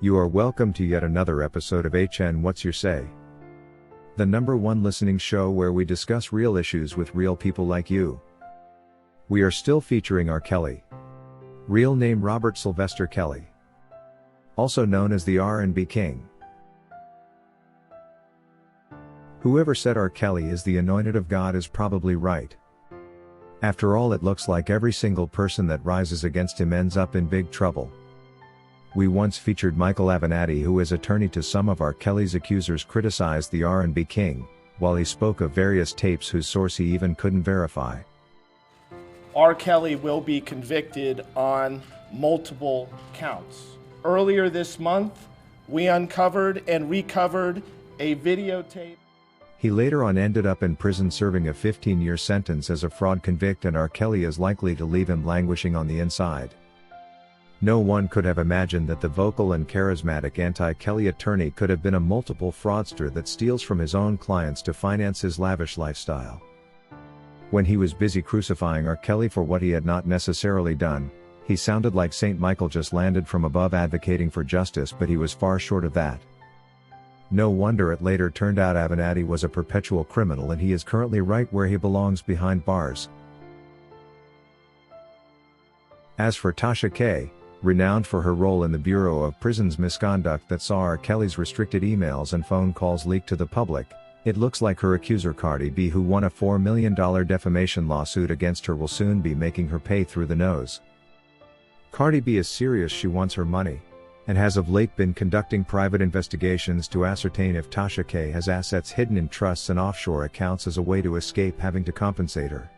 You are welcome to yet another episode of HN What's Your Say? The #1 listening show where we discuss real issues with real people like you. We are still featuring R. Kelly. Real name Robert Sylvester Kelly. Also known as the R&B King. Whoever said R. Kelly is the anointed of God is probably right. After all, it looks like every single person that rises against him ends up in big trouble. We once featured Michael Avenatti, who is attorney to some of R. Kelly's accusers, criticized the R&B King, while he spoke of various tapes whose source he even couldn't verify. R. Kelly will be convicted on multiple counts. Earlier this month, we uncovered and recovered a videotape. He later on ended up in prison serving a 15-year sentence as a fraud convict, and R. Kelly is likely to leave him languishing on the inside. No one could have imagined that the vocal and charismatic anti-Kelly attorney could have been a multiple fraudster that steals from his own clients to finance his lavish lifestyle. When he was busy crucifying R. Kelly for what he had not necessarily done, he sounded like Saint Michael just landed from above advocating for justice, but he was far short of that. No wonder it later turned out Avenatti was a perpetual criminal, and he is currently right where he belongs, behind bars. As for Tasha K, renowned for her role in the Bureau of Prisons misconduct that saw R. Kelly's restricted emails and phone calls leaked to the public, it looks like her accuser Cardi B, who won a $4 million defamation lawsuit against her, will soon be making her pay through the nose. Cardi B is serious. She wants her money, and has of late been conducting private investigations to ascertain if Tasha K has assets hidden in trusts and offshore accounts as a way to escape having to compensate her.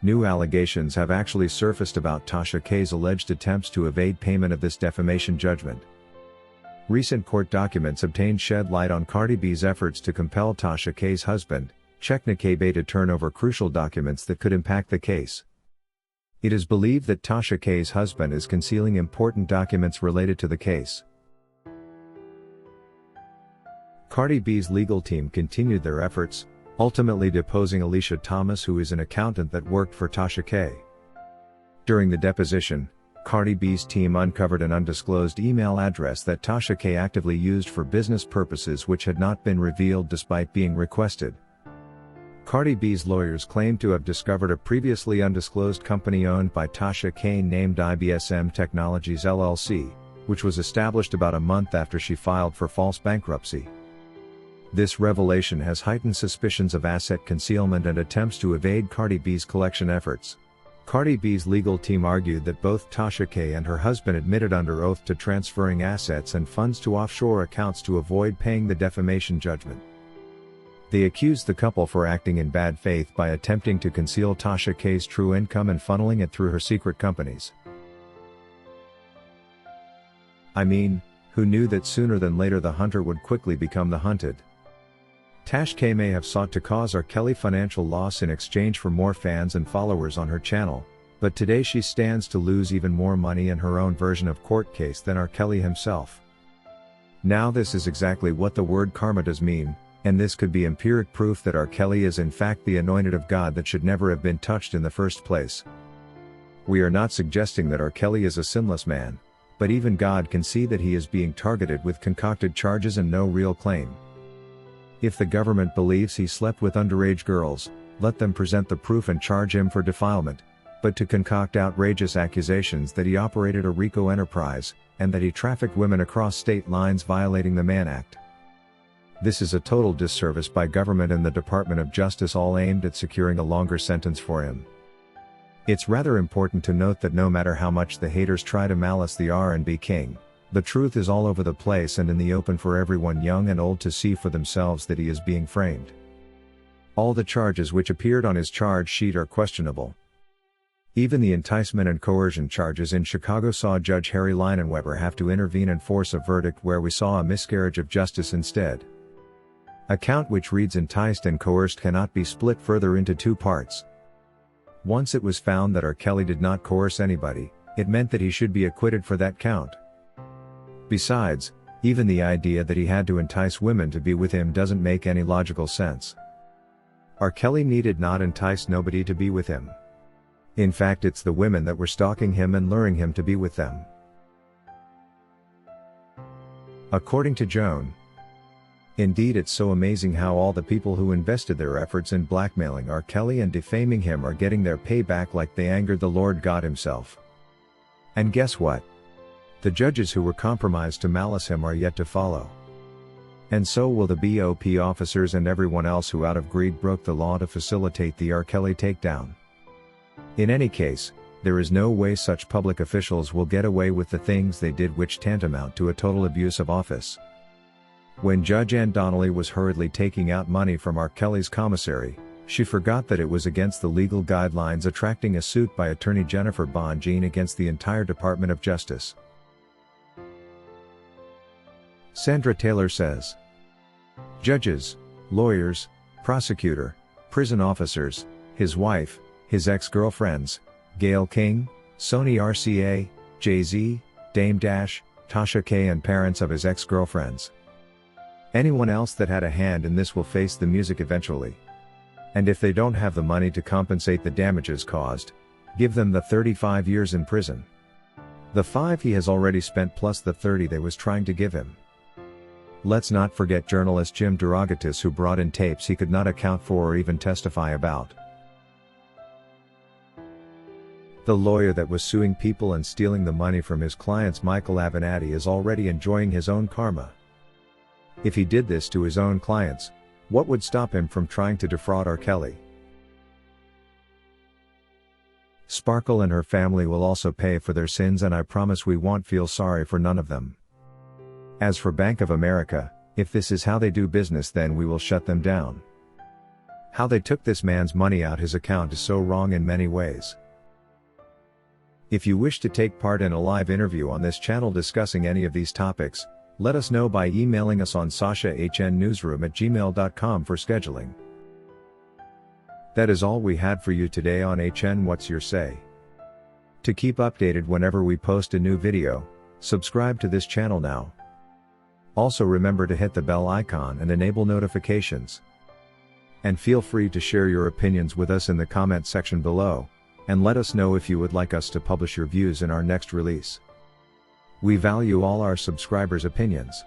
New allegations have actually surfaced about Tasha K's alleged attempts to evade payment of this defamation judgment. Recent court documents obtained shed light on Cardi B's efforts to compel Tasha K's husband, Chekna Kebe, to turn over crucial documents that could impact the case. It is believed that Tasha K's husband is concealing important documents related to the case. Cardi B's legal team continued their efforts, ultimately deposing Alicia Thomas, who is an accountant that worked for Tasha K. During the deposition, Cardi B's team uncovered an undisclosed email address that Tasha K actively used for business purposes, which had not been revealed despite being requested. Cardi B's lawyers claimed to have discovered a previously undisclosed company owned by Tasha K named IBSM Technologies LLC, which was established about a month after she filed for false bankruptcy. This revelation has heightened suspicions of asset concealment and attempts to evade Cardi B's collection efforts. Cardi B's legal team argued that both Tasha K and her husband admitted under oath to transferring assets and funds to offshore accounts to avoid paying the defamation judgment. They accused the couple for acting in bad faith by attempting to conceal Tasha K's true income and funneling it through her secret companies. I mean, who knew that sooner than later the hunter would quickly become the hunted? Tasha K may have sought to cause R. Kelly financial loss in exchange for more fans and followers on her channel, but today she stands to lose even more money in her own version of court case than R. Kelly himself. Now this is exactly what the word karma does mean, and this could be empiric proof that R. Kelly is in fact the anointed of God that should never have been touched in the first place. We are not suggesting that R. Kelly is a sinless man, but even God can see that he is being targeted with concocted charges and no real claim. If the government believes he slept with underage girls, let them present the proof and charge him for defilement, but to concoct outrageous accusations that he operated a RICO enterprise, and that he trafficked women across state lines violating the Mann Act. This is a total disservice by government and the Department of Justice, all aimed at securing a longer sentence for him. It's rather important to note that no matter how much the haters try to malice the R&B King, the truth is all over the place and in the open for everyone young and old to see for themselves that he is being framed. All the charges which appeared on his charge sheet are questionable. Even the enticement and coercion charges in Chicago saw Judge Harry Leinenweber have to intervene and force a verdict where we saw a miscarriage of justice instead. A count which reads enticed and coerced cannot be split further into two parts. Once it was found that R. Kelly did not coerce anybody, it meant that he should be acquitted for that count. Besides, even the idea that he had to entice women to be with him doesn't make any logical sense. R. Kelly needed not entice nobody to be with him. In fact, it's the women that were stalking him and luring him to be with them. According to Joan, indeed, it's so amazing how all the people who invested their efforts in blackmailing R. Kelly and defaming him are getting their payback like they angered the Lord God himself. And guess what? The judges who were compromised to malice him are yet to follow. And so will the BOP officers and everyone else who out of greed broke the law to facilitate the R. Kelly takedown. In any case, there is no way such public officials will get away with the things they did, which tantamount to a total abuse of office. When Judge Ann Donnelly was hurriedly taking out money from R. Kelly's commissary, she forgot that it was against the legal guidelines, attracting a suit by attorney Jennifer Bonjean against the entire Department of Justice. Sandra Taylor says, judges, lawyers, prosecutor, prison officers, his wife, his ex-girlfriends, Gayle King, Sony RCA, Jay-Z, Dame Dash, Tasha K, and parents of his ex-girlfriends. Anyone else that had a hand in this will face the music eventually. And if they don't have the money to compensate the damages caused, give them the 35 years in prison. The 5 he has already spent plus the 30 they was trying to give him. Let's not forget journalist Jim DeRogatis, who brought in tapes he could not account for or even testify about. The lawyer that was suing people and stealing the money from his clients, Michael Avenatti, is already enjoying his own karma. If he did this to his own clients, what would stop him from trying to defraud R. Kelly? Sparkle and her family will also pay for their sins, and I promise we won't feel sorry for none of them. As for Bank of America, if this is how they do business, then we will shut them down. How they took this man's money out his account is so wrong in many ways. If you wish to take part in a live interview on this channel discussing any of these topics, let us know by emailing us on sashahnnewsroom@gmail.com for scheduling. That is all we had for you today on HN What's Your Say. To keep updated whenever we post a new video, subscribe to this channel now. Also remember to hit the bell icon and enable notifications. And feel free to share your opinions with us in the comment section below, and let us know if you would like us to publish your views in our next release. We value all our subscribers' opinions.